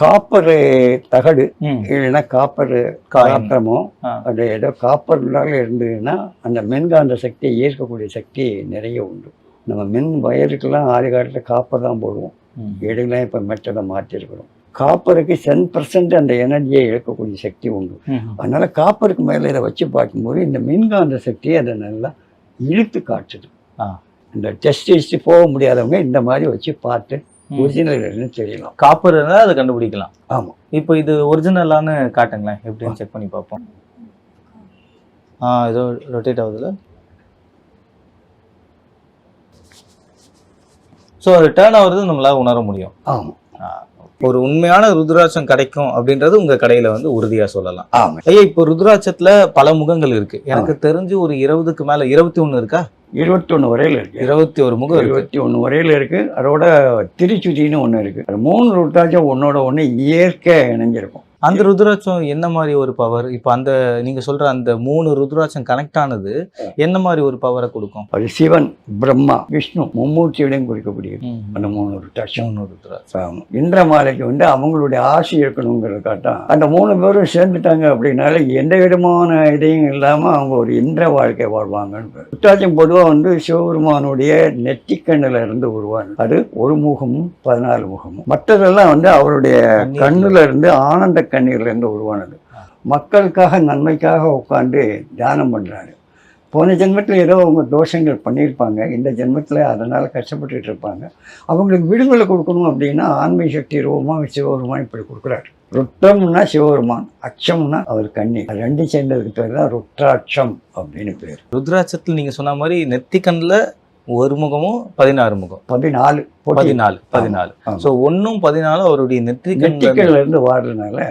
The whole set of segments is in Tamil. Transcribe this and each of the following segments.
காப்பர் தகடு இல்லைன்னா காப்பர் காற்றமோ அது ஏதோ காப்பர்னால இருந்ததுன்னா அந்த மின்காந்த சக்தியை ஈர்க்கக்கூடிய சக்தி நிறைய உண்டு. நம்ம மின் வயருக்கெல்லாம் ஆதி காலத்தில் காப்பர் தான் போடுவோம். இடையிலாம் இப்போ மெட்டதை மாற்றிருக்கிறோம். காப்பருக்கு 10% அந்த எனர்ஜியை இழக்கக்கூடிய சக்தி உண்டு. அதனால காப்பருக்கு மேலே இதை வச்சு பார்க்கும்போது இந்த மின்காந்த சக்தியை அதை நல்லா இழுத்து காட்டுது. இந்த டெஸ்ட் போக முடியாதவங்க இந்த மாதிரி வச்சு பார்த்து ஒரிஜினல் தெரியலாம். காப்பர் இருந்தால் அதை கண்டுபிடிக்கலாம். ஆமாம். இப்போ இது ஒரிஜினலானு காட்டுங்களேன், எப்படின்னு செக் பண்ணி பார்ப்போம். ஏதோ ரொட்டேட் ஆகுதுல. ஸோ அது டேர்ன் ஆகுறது நம்மளால உணர முடியும். ஆமாம். ஒரு உண்மையான ருத்ராட்சம் கிடைக்கும் அப்படின்றது உங்க கடையில வந்து உறுதியா சொல்லலாம். ஆமாம். ஐயா, இப்போ ருத்ராட்சத்துல பல முகங்கள் இருக்கு. எனக்கு தெரிஞ்சு ஒரு 20க்கு மேல 21 இருக்கா? 21 வரையில இருக்கு. 21 முகம் 21 வரையில இருக்கு. அதோட திருச்சுதின்னு ஒண்ணு இருக்கு. 3 ருத்ராட்சம் ஒன்னோட ஒண்ணு இயற்கை இணைஞ்சிருக்கும். அந்த ருத்ராட்சம் என்ன மாதிரி ஒரு பவர்? இப்போ அந்த நீங்க சொல்ற அந்த 3 ருத்ராட்சம் கனெக்ட் ஆனது என்ன மாதிரி ஒரு பவரை கொடுக்கும்? அது சிவன், பிரம்மா, விஷ்ணு மும்மூர்த்தியுடையும் குறிக்கக்கூடியது அந்த 3 ருத்ராட்சம். இந்திர மாலைக்கு வந்து அவங்களுடைய ஆசை இருக்கணுங்கிறதுக்காட்டம் அந்த 3 பேரும் சேர்ந்துட்டாங்க அப்படின்னால எந்த விதமான இதையும் இல்லாம அவங்க ஒரு இந்திர வாழ்க்கை வாழ்வாங்கன்னு. ருத்ராட்சம் பொதுவாக வந்து சிவபெருமானுடைய நெற்றிக்கண்ணுல இருந்து உருவானது. அது ஒரு முகமும் 14 முகமும். மற்றதெல்லாம் வந்து அவருடைய கண்ணுல இருந்து ஆனந்த கண்ணீர்ல இருந்து உருவானது. மக்களுக்காக நன்மைக்காக உட்காந்து தியானம் பண்றாரு. போன ஜென்மத்தில் ஏதோ அவங்க தோஷங்கள் பண்ணியிருப்பாங்க, இந்த ஜென்மத்தில் அதனால கஷ்டப்பட்டுட்டு இருப்பாங்க. அவங்களுக்கு விடுதலை கொடுக்கணும் அப்படின்னா ஆன்மீக சக்தி ரூபமாக சிவபெருமான் இப்படி கொடுக்குறாரு. ருத்ரம்னா சிவபெருமான், அச்சம்னா அவர் கண்ணீர். ரெண்டு சேர்ந்ததுக்கு பேர் தான் ருத்ராட்சம் அப்படின்னு பேர். ருத்ராட்சத்தில் நீங்க சொன்ன மாதிரி நெத்தி கண்ணில் ஒரு முகமும் 16 முகம் 14. ஸோ 1ம் 14 அவருடைய நெற்றிக்கண்ல இருந்து வாடுறதுனால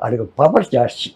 அதுக்கு பவர் ஜாஸ்தி,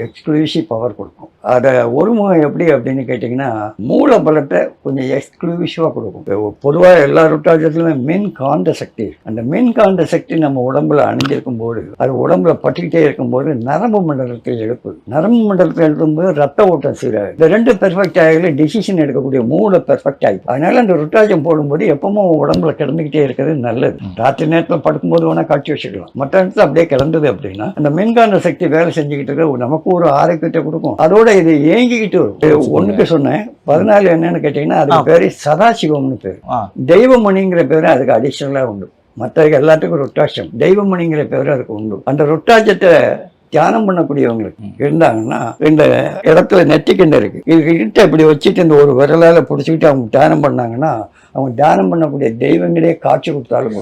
எக்ஸ்க்ளூசிவ் பவர் கொடுக்கும். அதை ஒரு முகம் எப்படி அப்படின்னு கேட்டிங்கன்னா மூல பலத்தை கொஞ்சம் எக்ஸ்க்ளூசிவாக கொடுக்கும். பொதுவாக எல்லா ருத்ராட்சத்துலையுமே மின் காந்த சக்தி, அந்த மின் காந்த சக்தி நம்ம உடம்புல அணிஞ்சிருக்கும் போது அது உடம்புல பற்றிக்கிட்டே இருக்கும்போது நரம்பு மண்டலத்தை எழுப்புது. நரம்பு மண்டலத்தை எழுப்பும்போது ரத்த ஓட்டம் சீராது. இந்த ரெண்டு பெர்ஃபெக்ட் ஆகல டிசிஷன் எடுக்கக்கூடிய மூளை பெர்ஃபெக்ட் ஆகிடும். அதனால அந்த ருத்ராட்சம் போடும்போது எப்பவும் உடம்புல கிடந்துக்கிட்டே இருக்கிறது நல்லது. ராத்திரி நேரத்தில் படுக்கும்போது வேணால் காட்சி வச்சுக்கலாம். மற்ற இடத்துல அப்படியே கிடந்தது அப்படின்னா அந்த மின்காந்த சக்தி வேலை செஞ்சுக்கிட்டு இருக்க நமக்கு ஒரு ஆரோக்கியத்தை கொடுக்கும். அதோட இது ஏங்கிக்கிட்டு வரும். ஒண்ணுக்கு சொன்னேன் 14 என்னன்னு கேட்டீங்கன்னா அதுக்கு பேரு சதாசிவம்னு பேரு. தெய்வமணிங்கிற பேரு அதுக்கு அடிஷனலா உண்டு. மற்ற எல்லாத்துக்கும் ருத்ராட்சம், தெய்வமணிங்கிற பேரு அதுக்கு உண்டு. அந்த ருத்ராட்சத்தை தியானம் பண்ணக்கூடியவங்களுக்கு இருந்தாங்கன்னா இந்த இடத்துல நெற்றிக்கண்டை இருக்கு, இதுகிட்ட இப்படி வச்சுட்டு இந்த ஒரு விரலால பிடிச்சிக்கிட்டு அவங்க தியானம் பண்ணாங்கன்னா அவங்க தியானம் பண்ணக்கூடிய தெய்வங்களே காட்சி கொடுத்தாலும்